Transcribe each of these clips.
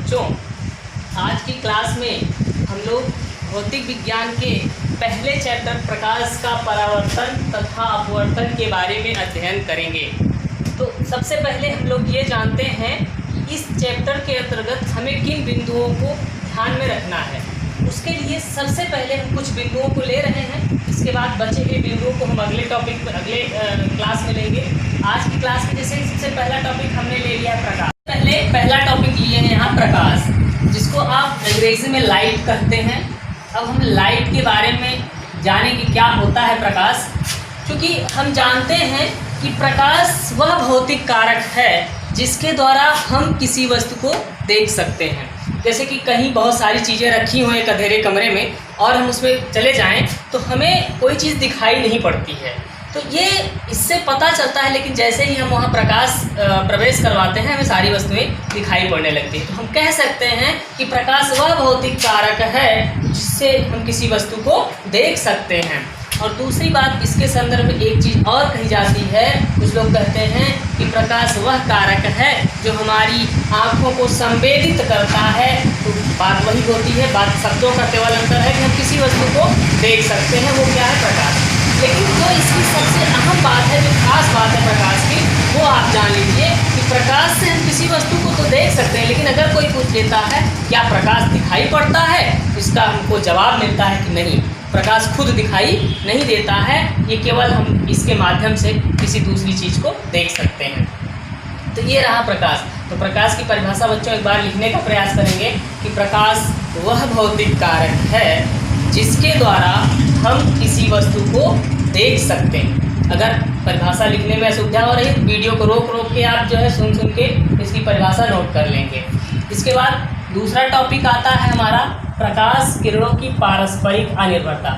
बच्चों, आज की क्लास में हम लोग भौतिक विज्ञान के पहले चैप्टर प्रकाश का परावर्तन तथा अपवर्तन के बारे में अध्ययन करेंगे। तो सबसे पहले हम लोग ये जानते हैं इस चैप्टर के अंतर्गत हमें किन बिंदुओं को ध्यान में रखना है। उसके लिए सबसे पहले हम कुछ बिंदुओं को ले रहे हैं, इसके बाद बचे हुए बिंदुओं को हम अगले टॉपिक में अगले क्लास में लेंगे। आज की क्लास में जैसे सबसे पहला टॉपिक हमने ले लिया है प्रकाश। पहले पहला टॉपिक लिए हैं यहाँ प्रकाश, जिसको आप अंग्रेजी में लाइट कहते हैं। अब हम लाइट के बारे में जाने कि क्या होता है प्रकाश, क्योंकि हम जानते हैं कि प्रकाश वह भौतिक कारक है जिसके द्वारा हम किसी वस्तु को देख सकते हैं। जैसे कि कहीं बहुत सारी चीज़ें रखी हुई हैं एक अंधेरे कमरे में और हम उसमें चले जाएं तो हमें कोई चीज़ दिखाई नहीं पड़ती है, तो ये इससे पता चलता है। लेकिन जैसे ही हम वहाँ प्रकाश प्रवेश करवाते हैं हमें सारी वस्तुएं दिखाई पड़ने लगती हैं। तो हम कह सकते हैं कि प्रकाश वह भौतिक कारक है जिससे हम किसी वस्तु को देख सकते हैं। और दूसरी बात, इसके संदर्भ में एक चीज़ और कही जाती है, कुछ लोग कहते हैं कि प्रकाश वह कारक है जो हमारी आँखों को संवेदित करता है। तो बात वही होती है, बात शब्दों का केवल अंतर है कि हम किसी वस्तु को देख सकते हैं, वो क्या है प्रकाश। लेकिन जो इसकी सबसे अहम बात है, जो खास बात है प्रकाश की, वो आप जान लीजिए कि प्रकाश से हम किसी वस्तु को तो देख सकते हैं, लेकिन अगर कोई पूछ लेता है क्या प्रकाश दिखाई पड़ता है, तो इसका हमको जवाब मिलता है कि नहीं, प्रकाश खुद दिखाई नहीं देता है, ये केवल हम इसके माध्यम से किसी दूसरी चीज़ को देख सकते हैं। तो ये रहा प्रकाश। तो प्रकाश की परिभाषा बच्चों एक बार लिखने का प्रयास करेंगे कि प्रकाश वह भौतिक कारक है जिसके द्वारा हम किसी वस्तु को देख सकते हैं। अगर परिभाषा लिखने में असुविधा हो रही है तो वीडियो को रोक रोक के आप जो है सुन के इसकी परिभाषा नोट कर लेंगे। इसके बाद दूसरा टॉपिक आता है हमारा प्रकाश किरणों की पारस्परिक अनिर्भरता।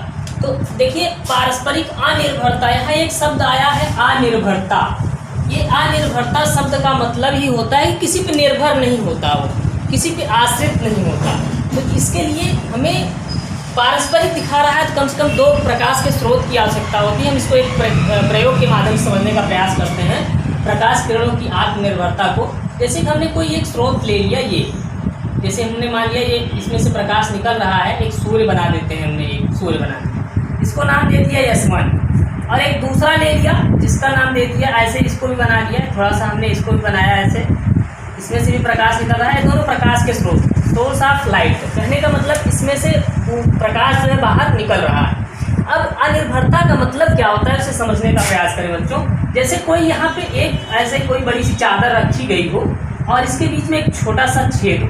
तो देखिए, पारस्परिक अनिर्भरता, यहाँ एक शब्द आया है अनिर्भरता। ये अनिर्भरता शब्द का मतलब ही होता है किसी पे निर्भर नहीं होता, वो किसी पे आश्रित नहीं होता। तो इसके लिए हमें पारस्परिक दिखा रहा है तो कम से कम दो प्रकाश के स्रोत की आवश्यकता होती है। हम इसको एक प्रयोग के माध्यम से समझने का प्रयास करते हैं प्रकाश किरणों की आत्मनिर्भरता को। जैसे कि हमने कोई एक स्रोत ले लिया, ये जैसे हमने मान लिया ये इसमें से प्रकाश निकल रहा है, एक सूर्य बना देते हैं, हमने एक सूर्य बना दिया, इसको नाम दे दिया यशमान। और एक दूसरा ले लिया जिसका नाम दे दिया ऐसे, इसको भी बना लिया, थोड़ा सा हमने इसको भी बनाया ऐसे, इसमें से भी प्रकाश निकल रहा है। दोनों प्रकाश के स्रोत, सोर्स ऑफ लाइट। कहने का मतलब इसमें से प्रकाश जो है बाहर निकल रहा है। अब अनिर्भरता का मतलब क्या होता है उसे समझने का प्रयास करें बच्चों। जैसे कोई यहाँ पे एक ऐसे कोई बड़ी सी चादर रखी गई हो और इसके बीच में एक छोटा सा छेद हो,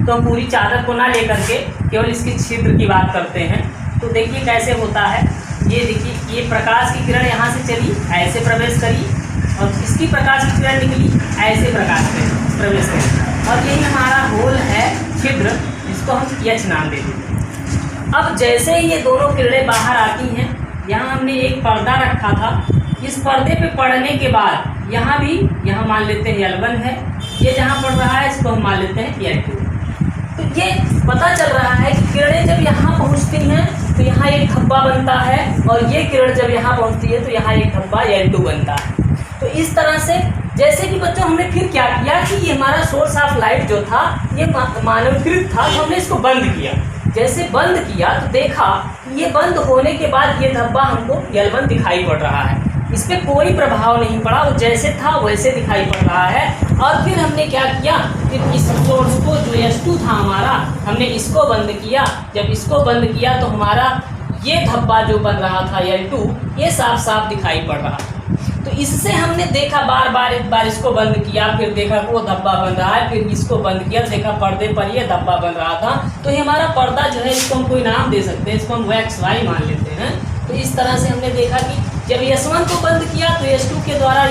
तो हम पूरी चादर को ना लेकर के केवल इसके छिद्र की बात करते हैं। तो देखिए कैसे होता है, ये देखिए, ये प्रकाश की किरण यहाँ से चली, ऐसे प्रवेश करी, और इसकी प्रकाश की किरण निकली, ऐसे प्रवेश करी, और यही हमारा होल है, छिद्र, जिसको हम एच नाम देते हैं। अब जैसे ही ये दोनों किरणें बाहर आती हैं, यहाँ हमने एक पर्दा रखा था, इस पर्दे पे पड़ने के बाद यहाँ भी, यहाँ मान लेते हैं L1 है, ये जहाँ पड़ रहा है इसको हम मान लेते हैं L2। तो ये पता चल रहा है कि किरणें जब यहाँ पहुँचती हैं तो यहाँ एक धब्बा बनता है, और ये किरण जब यहाँ पहुँचती है तो यहाँ एक धब्बा L2 बनता है। तो इस तरह से जैसे कि बच्चों हमने फिर क्या किया कि ये हमारा सोर्स ऑफ लाइट जो था ये मानवीकृत था, तो हमने इसको बंद किया। जैसे बंद किया तो देखा ये बंद होने के बाद ये धब्बा हमको L1 दिखाई पड़ रहा है, इस पर कोई प्रभाव नहीं पड़ा, वो जैसे था वैसे दिखाई पड़ रहा है। और फिर हमने क्या किया, फिर इस सोर्स को जो S2 था हमारा, हमने इसको बंद किया। जब इसको बंद किया तो हमारा ये धब्बा जो बन रहा था L2, ये साफ साफ दिखाई पड़ रहा। तो इससे हमने देखा बार बार, एक बार इसको बंद किया, फिर देखा वो धब्बा बन रहा है, फिर इसको बंद किया, देखा पर्दे पर ये धब्बा बन रहा था। तो ये हमारा पर्दा जो है, इसको हम कोई नाम दे सकते हैं, इसको हम XY मान लेते हैं। तो इस तरह से हमने देखा कि जब S1 को बंद किया तो S2 के द्वारा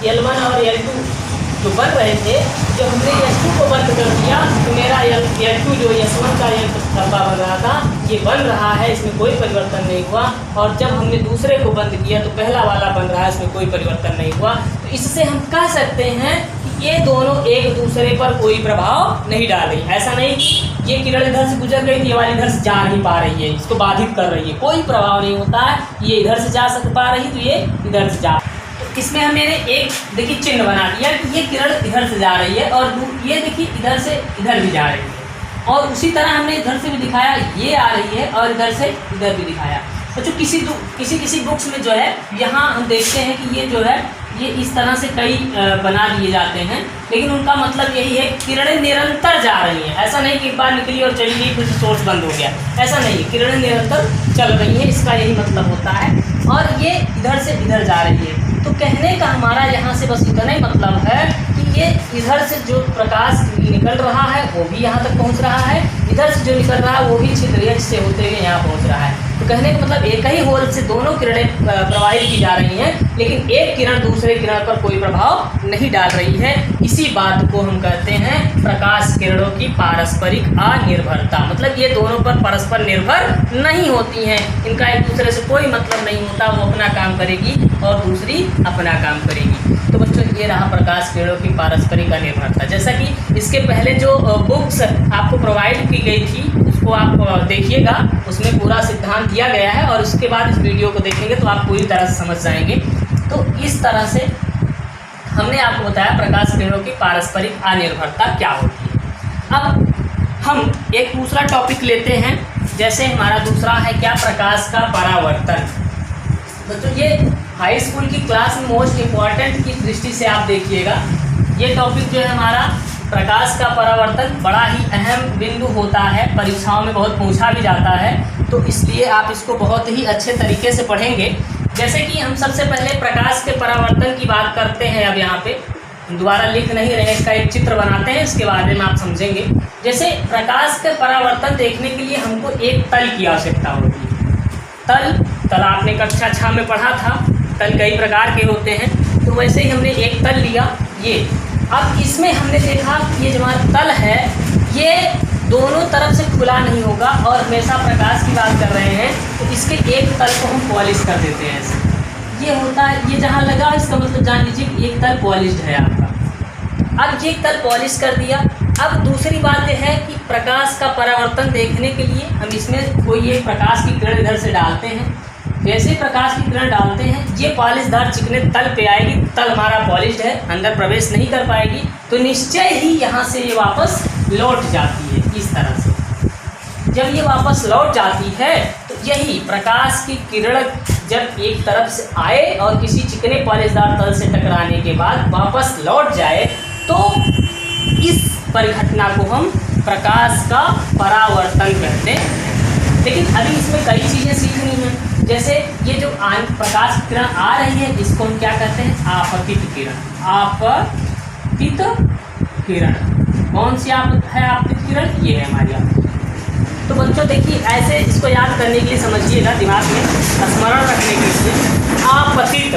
L1 और L2 जो बन रहे थे, जब हमने S2 को बंद कर दिया तो मेरा L2 जो S1 का ये धब्बा बन रहा था ये बन रहा है, इसमें कोई परिवर्तन नहीं हुआ। और जब हमने दूसरे को बंद किया तो पहला वाला बन रहा है, इसमें कोई परिवर्तन नहीं हुआ। तो इससे हम कह सकते हैं कि ये दोनों एक दूसरे पर कोई प्रभाव नहीं डाल रही। ऐसा नहीं कि ये किरण इधर से गुजर गई, ये वाली इधर से जा नहीं पा रही है, इसको बाधित कर रही है, कोई प्रभाव नहीं होता है। ये इधर से जा पा रही तो ये इधर से जा। तो इसमें हमने एक देखिए चिन्ह बना दिया कि ये किरण इधर से जा रही है और ये देखिए इधर से इधर भी जा रही है, और उसी तरह हमने इधर से भी दिखाया ये आ रही है और इधर से इधर भी दिखाया। तो जो किसी बुक्स में जो है यहाँ हम देखते हैं कि ये जो है ये इस तरह से कई बना दिए जाते हैं, लेकिन उनका मतलब यही है किरणें निरंतर जा रही हैं। ऐसा नहीं कि एक बार निकली और चली गई फिर सोर्स बंद हो गया, ऐसा नहीं है, किरणें निरंतर चल रही हैं, इसका यही मतलब होता है। और ये इधर से इधर जा रही है, तो कहने का हमारा यहाँ से बस इतना ही मतलब है कि ये इधर से जो प्रकाश निकल रहा है वो भी यहाँ तक पहुँच रहा है, इधर से जो निकल रहा है वो भी छिद्र एच से होते हुए यहाँ पहुँच रहा है। तो कहने का मतलब एक ही होल से दोनों किरणें प्रवाहित की जा रही हैं, लेकिन एक किरण दूसरे किरण पर कोई प्रभाव नहीं डाल रही है। इसी बात को हम कहते हैं प्रकाश किरणों की पारस्परिक अनिर्भरता। मतलब ये दोनों पर परस्पर निर्भर नहीं होती हैं, इनका एक दूसरे से कोई मतलब नहीं होता, वो अपना काम करेगी और दूसरी अपना काम करेगी। तो बच्चों ये रहा प्रकाश किरणों की पारस्परिक अनिर्भरता। जैसा कि इसके पहले जो बुक्स आपको प्रोवाइड की गई थी उसको आप देखिएगा, उसमें पूरा सिद्धांत दिया गया है, और उसके बाद इस वीडियो को देखेंगे तो आप पूरी तरह से समझ जाएंगे। तो इस तरह से हमने आपको बताया प्रकाश किरणों की पारस्परिक अनिर्भरता क्या होती है। अब हम एक दूसरा टॉपिक लेते हैं, जैसे हमारा दूसरा है क्या, प्रकाश का परावर्तन। तो ये हाई स्कूल की क्लास में मोस्ट इम्पॉर्टेंट की दृष्टि से आप देखिएगा, ये टॉपिक जो है हमारा प्रकाश का परावर्तन बड़ा ही अहम बिंदु होता है, परीक्षाओं में बहुत पूछा भी जाता है, तो इसलिए आप इसको बहुत ही अच्छे तरीके से पढ़ेंगे। जैसे कि हम सबसे पहले प्रकाश के परावर्तन की बात करते हैं। अब यहाँ पे दोबारा लिख नहीं रहे, इसका एक चित्र बनाते हैं, इसके बारे में आप समझेंगे। जैसे प्रकाश के परावर्तन देखने के लिए हमको एक तल की आवश्यकता होती है। तल आपने कक्षा 6 में पढ़ा था, तल कई प्रकार के होते हैं, तो वैसे ही हमने एक तल लिया ये। अब इसमें हमने देखा कि ये जो हमारा तल है ये दोनों तरफ से खुला नहीं होगा, और हमेशा प्रकाश की बात कर रहे हैं तो इसके एक तल को हम पॉलिश कर देते हैं ऐसे। ये होता है, ये जहाँ लगा इसका मतलब जान लीजिए कि एक तल पॉलिश्ड है आपका। अब ये तल पॉलिश कर दिया। अब दूसरी बात यह है कि प्रकाश का परावर्तन देखने के लिए हम इसमें कोई एक प्रकाश की किरण इधर से डालते हैं। जैसे प्रकाश की किरण डालते हैं ये पॉलिशदार चिकने तल पे आएगी, तल हमारा पॉलिश्ड है, अंदर प्रवेश नहीं कर पाएगी, तो निश्चय ही यहाँ से ये वापस लौट जाती है। इस तरह से जब ये वापस लौट जाती है तो यही प्रकाश की किरण जब एक तरफ से आए और किसी चिकने पॉलिशदार तल से टकराने के बाद वापस लौट जाए, तो इस परिघटना को हम प्रकाश का परावर्तन कहते हैं। लेकिन अभी इसमें कई चीज़ें सीखनी हैं। जैसे ये जो प्रकाश की किरण आ रही है इसको हम क्या कहते हैं, आपतित किरण। आपतित किरण कौन सी है आपतित किरण, ये है हमारी आपतित। तो बच्चों देखिए ऐसे इसको याद करने के लिए समझिएगा, दिमाग में स्मरण रखने के लिए, आपतित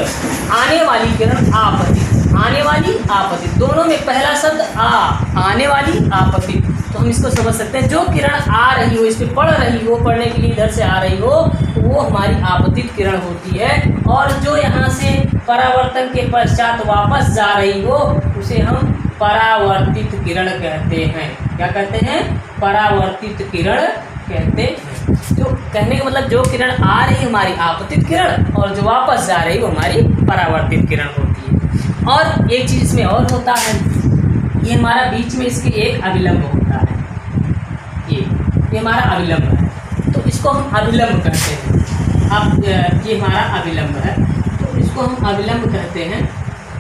आने वाली किरण, आपतित आने वाली, आपतित, दोनों में पहला शब्द आने वाली, आपतित। तो हम इसको समझ सकते हैं जो किरण आ रही हो, इस पर पड़ रही हो, पढ़ने के लिए इधर से आ रही हो, तो वो हमारी आपतित किरण होती है। और जो यहाँ से परावर्तन के पश्चात वापस जा रही हो उसे हम परावर्तित किरण कहते हैं। क्या कहते हैं, परावर्तित किरण कहते हैं। तो कहने का मतलब जो किरण आ रही है हमारी आपतित किरण, और जो वापस जा रही वो हमारी परावर्तित किरण होती है। और एक चीज़ इसमें और होता है, ये हमारा बीच में इसके एक अभिलंब होता है, ये हमारा अभिलंब है, तो इसको हम अभिलंब कहते हैं। अब ये हमारा अभिलंब है तो इसको हम अभिलंब कहते हैं।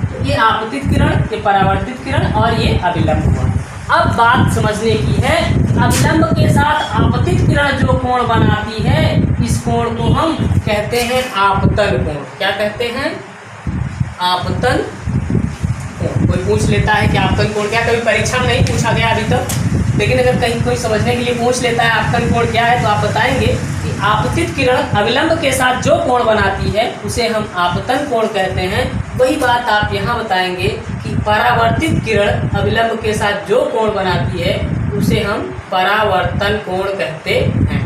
तो ये आपतित किरण, ये परावर्तित किरण और ये अभिलंब हुआ। अब बात समझने की है, अभिलंब के साथ आपतित किरण जो कोण बनाती है इस कोण को हम कहते हैं आपतन कोण। क्या कहते हैं, आपतन कोण। कोई पूछ लेता है कि आपतन कोण क्या, कभी परीक्षा में नहीं पूछा गया अभी तक, लेकिन अगर कहीं कोई समझने के लिए पूछ लेता है आपतन कोण क्या है, तो आप बताएंगे कि आपतित किरण अभिलंब के साथ जो कोण बनाती है उसे हम आपतन कोण कहते हैं। वही बात आप यहाँ बताएंगे कि परावर्तित किरण अभिलंब के साथ जो कोण बनाती है उसे हम परावर्तन कोण कहते हैं,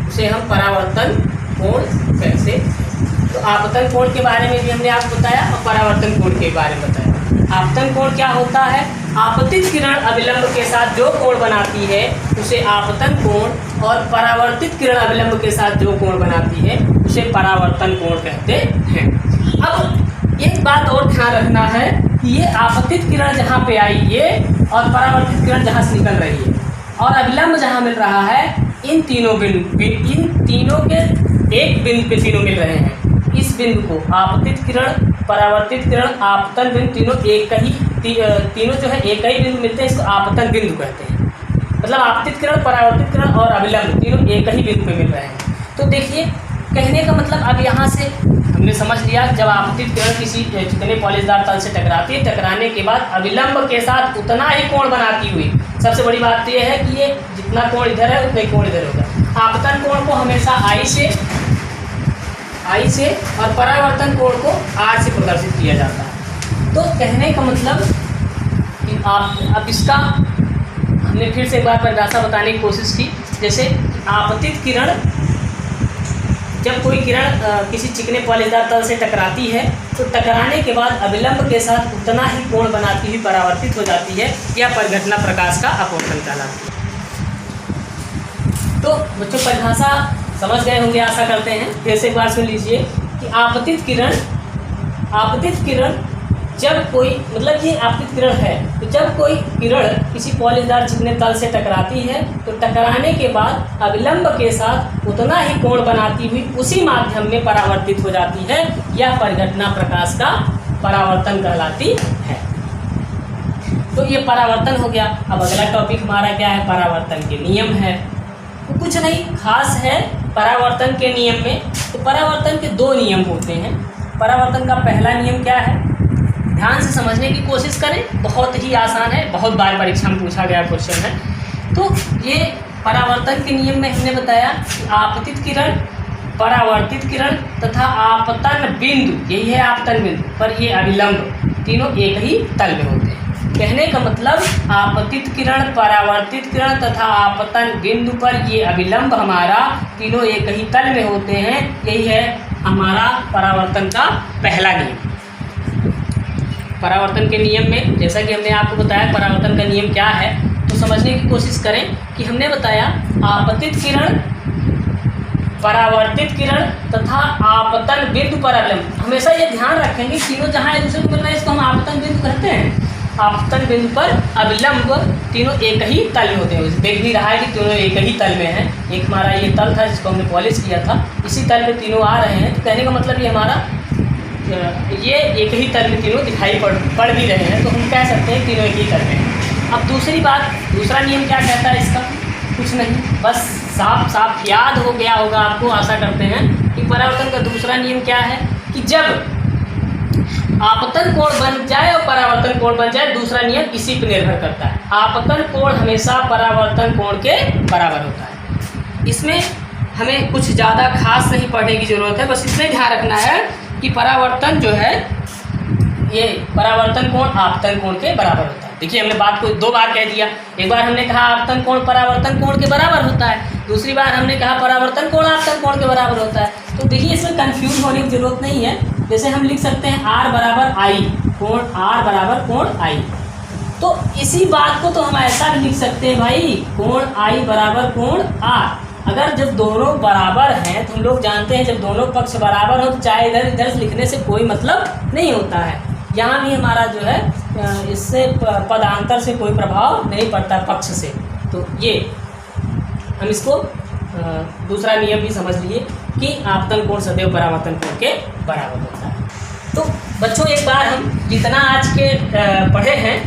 उसे हम परावर्तन कोण कहते हैं। तो आपतन कोण के बारे में भी हमने आपको बताया और परावर्तन कोण के बारे में बताया। आपतन कोण क्या होता है, आपतित किरण अभिलंब के साथ जो कोण बनाती है उसे आपतन कोण, और परावर्तित किरण अभिलंब के साथ जो कोण बनाती है उसे परावर्तन कोण कहते हैं। अब एक बात और ध्यान रखना है कि ये आपतित किरण जहाँ पे आई ये और परावर्तित किरण जहाँ से निकल रही है और अभिलंब जहाँ मिल रहा है, इन तीनों के एक बिंदु पे तीनों मिल रहे हैं। इस बिंदु को आपतित किरण, परावर्तित किरण, आपतन बिंदु तीनों तीनों जो है एक ही बिंदु मिलते हैं, इसको आपतन बिंदु कहते हैं। मतलब आपतित किरण, परावर्तित किरण और अभिलंब तीनों एक ही बिंदु पे मिल रहे हैं। तो देखिए कहने का मतलब अब यहाँ से हमने समझ लिया, जब आपतित किरण किसी चिकने पॉलिशदार तल से टकराती है, टकराने के बाद अभिलंब के साथ उतना ही कोण बनाती हुई, सबसे बड़ी बात तो ये है कि ये जितना कोण इधर है उतना ही कोण इधर होगा। आपतन कोण को हमेशा आई से और परावर्तन कोण को आर से प्रदर्शित किया जाता है। तो कहने का मतलब कि आप अब इसका हमने फिर से एक बार परिभाषा बताने की कोशिश की। जैसे आपतित किरण, जब कोई किरण किसी चिकने पॉलिशदार तल से टकराती है तो टकराने के बाद अभिलंब के साथ उतना ही कोण बनाती हुई परावर्तित हो जाती है, यह परिघटना प्रकाश का अपवर्तन कहलाती है। तो बच्चों परिभाषा समझ गए होंगे, आशा करते हैं। फिर से एक बार सुन लीजिए कि आपतित किरण जब कोई, मतलब ये आपतित किरण है, तो जब कोई किरण किसी पॉलिशदार चिकने तल से टकराती है तो टकराने के बाद अभिलंब के साथ उतना ही कोण बनाती हुई उसी माध्यम में परावर्तित हो जाती है, यह परिघटना प्रकाश का परावर्तन कहलाती है। तो ये परावर्तन हो गया। अब अगला टॉपिक हमारा क्या है, परावर्तन के नियम है। तो कुछ नहीं खास है परावर्तन के नियम में। तो परावर्तन के दो नियम होते हैं। परावर्तन का पहला नियम क्या है, ध्यान से समझने की कोशिश करें, बहुत ही आसान है, बहुत बार परीक्षा में पूछा गया क्वेश्चन है। तो ये परावर्तन के नियम में हमने बताया कि आपतित किरण, परावर्तित किरण तथा आपतन बिंदु, यही है आपतन बिंदु पर ये अभिलंब तीनों एक ही तल में होते हैं। कहने का मतलब आपतित किरण, परावर्तित किरण तथा आपतन बिंदु पर ये अभिलंब हमारा तीनों एक ही तल में होते हैं। यही है हमारा परावर्तन का पहला नियम। परावर्तन के नियम में जैसा कि हमने आपको बताया परावर्तन का नियम क्या है, तो समझने की कोशिश करें कि हमने बताया आपतित किरण, परावर्तित किरण तथा आपतन बिंदु पर अभिलंब। हमेशा ये ध्यान रखेंगे तीनों जहाँ एक दूसरे को मिल रहे हैं इसको हम आपतन बिंदु कहते हैं। आपतन बिंदु पर अभिलंब तीनों एक ही तल में होते हैं। देख भी रहा है कि तीनों एक ही तल में हैं। एक हमारा ये तल था जिसको हमने पॉलिश किया था, इसी तल पे तीनों आ रहे हैं। तो कहने का मतलब ये हमारा ये एक ही तल में तीनों दिखाई पड़ भी रहे हैं, तो हम कह सकते हैं तीनों एक ही तल में हैं। अब दूसरी बात, दूसरा नियम क्या कहता है इसका, कुछ नहीं, बस साफ याद हो गया होगा आपको, आशा करते हैं कि परावर्तन का दूसरा नियम क्या है कि जब आपतन कोण बन जाए और परावर्तन कोण बन जाए, दूसरा नियम इसी पर निर्भर करता है। आपतन कोण हमेशा परावर्तन कोण के बराबर होता है। इसमें हमें कुछ ज़्यादा खास नहीं पढ़ने की ज़रूरत है, बस इसमें ध्यान रखना है कि परावर्तन जो है ये परावर्तन कोण आपतन कोण के बराबर होता है। देखिए हमने बात को दो बार कह दिया। एक बार हमने कहा आपतन कोण परावर्तन कोण के बराबर होता है, दूसरी बार हमने कहा परावर्तन कोण आपतन कोण के बराबर होता है। तो देखिए इसमें कंफ्यूज होने की जरूरत नहीं है। जैसे हम लिख सकते हैं आर बराबर आई, कोण आर बराबर कोण आई। तो इसी बात को तो हम ऐसा भी लिख सकते हैं भाई, कोण आई बराबर कोण आर। अगर जब दोनों बराबर हैं तो हम लोग जानते हैं जब दोनों पक्ष बराबर हो तो चाहे इधर इधर लिखने से कोई मतलब नहीं होता है। यहाँ भी हमारा जो है इससे पदांतर से कोई प्रभाव नहीं पड़ता पक्ष से। तो ये हम इसको दूसरा नियम भी समझ लिए कि आपतन कोण सदैव परावर्तन कोण के बराबर होता है। तो बच्चों एक बार हम जितना आज के पढ़े हैं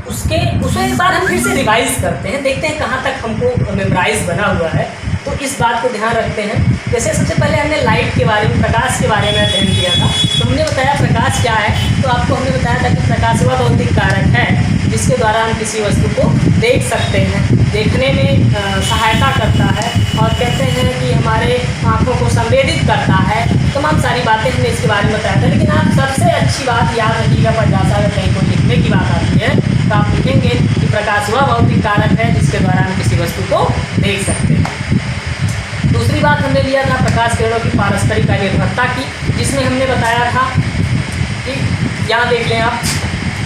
उसको एक बार हम फिर से रिवाइज करते हैं, देखते हैं कहाँ तक हमको मेमोराइज बना हुआ है। तो इस बात को ध्यान रखते हैं। जैसे सबसे पहले हमने लाइट के बारे में, प्रकाश के बारे में अध्ययन किया था। तो हमने बताया प्रकाश क्या है, तो आपको हमने बताया था कि प्रकाश वह भौतिक कारक है जिसके द्वारा हम किसी वस्तु को देख सकते हैं, देखने में सहायता करता है और कहते हैं कि हमारे आँखों को संवेदित करता है। तमाम सारी बातें हमने इसके बारे में बताया था। लेकिन आप सबसे अच्छी बात याद रखिएगा, परिभाषा अगर कहीं को लिखने की बात आती है तो आप लिखेंगे कि प्रकाश वह भौतिक कारक है जिसके द्वारा हम किसी वस्तु को देख सकते हैं। दूसरी बात हमने लिया था प्रकाश किरणों की पारस्परिक अनिर्भरता की, जिसमें हमने बताया था कि यहाँ देख लें आप,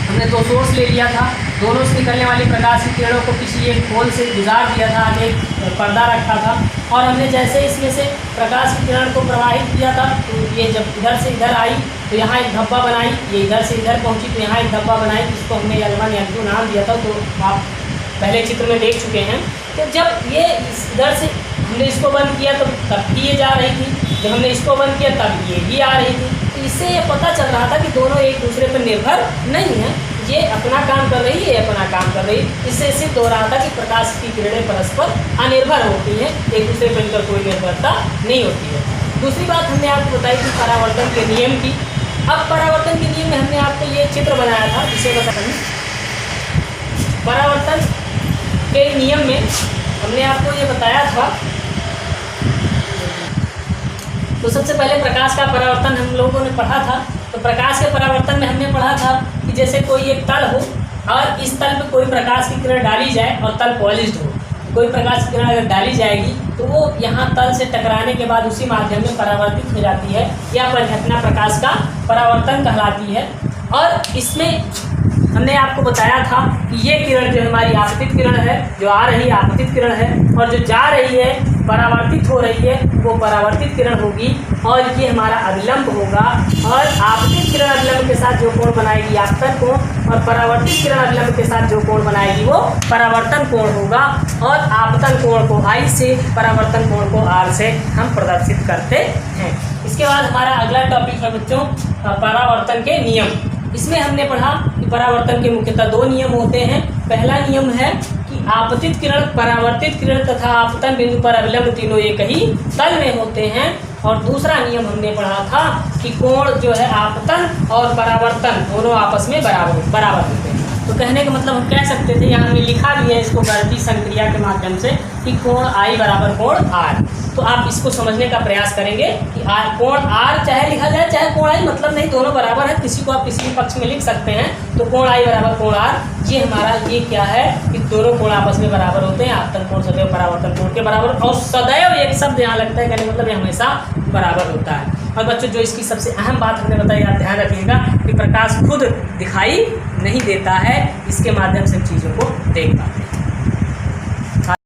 हमने दो सोर्स ले लिया था, दोनों से निकलने वाली प्रकाश की किरणों को किसी एक होल से गुजार दिया था, आगे एक पर्दा रखा था, और हमने जैसे इसमें से प्रकाश की किरण को प्रवाहित किया था तो ये जब इधर से इधर आई तो यहाँ एक धब्बा बनाई, ये इधर से इधर पहुँची तो यहाँ एक धब्बा बनाई, जिसको हमने L1 L2 नाम दिया था, तो आप पहले चित्र में देख चुके हैं। तो जब ये इधर से हमने इसको बंद किया तो तब भी ये जा रही थी, जब हमने इसको बंद किया तब ये भी आ रही थी। तो इससे ये पता चल रहा था कि दोनों एक दूसरे पर निर्भर नहीं है, ये अपना काम कर रही है, ये अपना काम कर रही है। इससे सिद्ध हो रहा था कि प्रकाश की किरणें परस्पर अनिर्भर होती हैं, एक दूसरे पर इनका कोई निर्भरता नहीं होती है। दूसरी बात हमने आपको बताई थी परावर्तन के नियम की। अब परावर्तन के नियम में हमने आपको ये चित्र बनाया था, जिसे बताते हैं परावर्तन के नियम में हमने आपको ये बताया था। तो सबसे पहले प्रकाश का परावर्तन हम लोगों ने पढ़ा था। तो प्रकाश के परावर्तन में हमने पढ़ा था कि जैसे कोई एक तल हो और इस तल पे कोई प्रकाश की किरण डाली जाए और तल पॉलिश्ड हो, कोई प्रकाश की किरण अगर डाली जाएगी तो वो यहाँ तल से टकराने के बाद उसी माध्यम में परावर्तित हो जाती है, या परिघटना प्रकाश का परावर्तन कहलाती है। और इसमें हमने आपको बताया था कि ये किरण जो हमारी आपतित किरण है, जो आ रही आपतित किरण है, और जो जा रही है परावर्तित हो रही है वो परावर्तित किरण होगी, और ये हमारा अभिलंब होगा। और आपतित किरण अभिलंब के साथ जो कोण बनाएगी आपतन कोण, और परावर्तित किरण अभिलंब के साथ जो कोण बनाएगी वो परावर्तन कोण होगा। और आपतन कोण को I से, परावर्तन कोण को R से हम प्रदर्शित करते हैं। इसके बाद हमारा अगला टॉपिक है बच्चों परावर्तन के नियम। इसमें हमने पढ़ा कि परावर्तन के मुख्यतः दो नियम होते हैं। पहला नियम है कि आपतित किरण, परावर्तित किरण तथा आपतन बिंदु पर अभिलंब तीनों एक ही तल में होते हैं। और दूसरा नियम हमने पढ़ा था कि कोण जो है आपतन और परावर्तन दोनों आपस में बराबर होते हैं। तो कहने का मतलब हम कह सकते थे, यहाँ हमने लिखा भी है इसको गणितीय संक्रिया के माध्यम से, कि कोण I बराबर कोण R। तो आप इसको समझने का प्रयास करेंगे कि कोण R चाहे लिखा जाए चाहे कोण I, मतलब नहीं, दोनों बराबर है, किसी को आप किसी भी पक्ष में लिख सकते हैं। तो कोण I बराबर कोण R, ये हमारा ये क्या है कि दोनों कोण आपस में बराबर होते हैं। आपतन कोण सदैव परावर्तन कोण के बराबर, और सदैव एक शब्द यहाँ लगता है, कहने मतलब ये हमेशा बराबर होता है। और बच्चों जो इसकी सबसे अहम बात हमने बताई, आप ध्यान रखिएगा कि प्रकाश खुद दिखाई नहीं देता है, इसके माध्यम से चीज़ों को देख पाते हैं।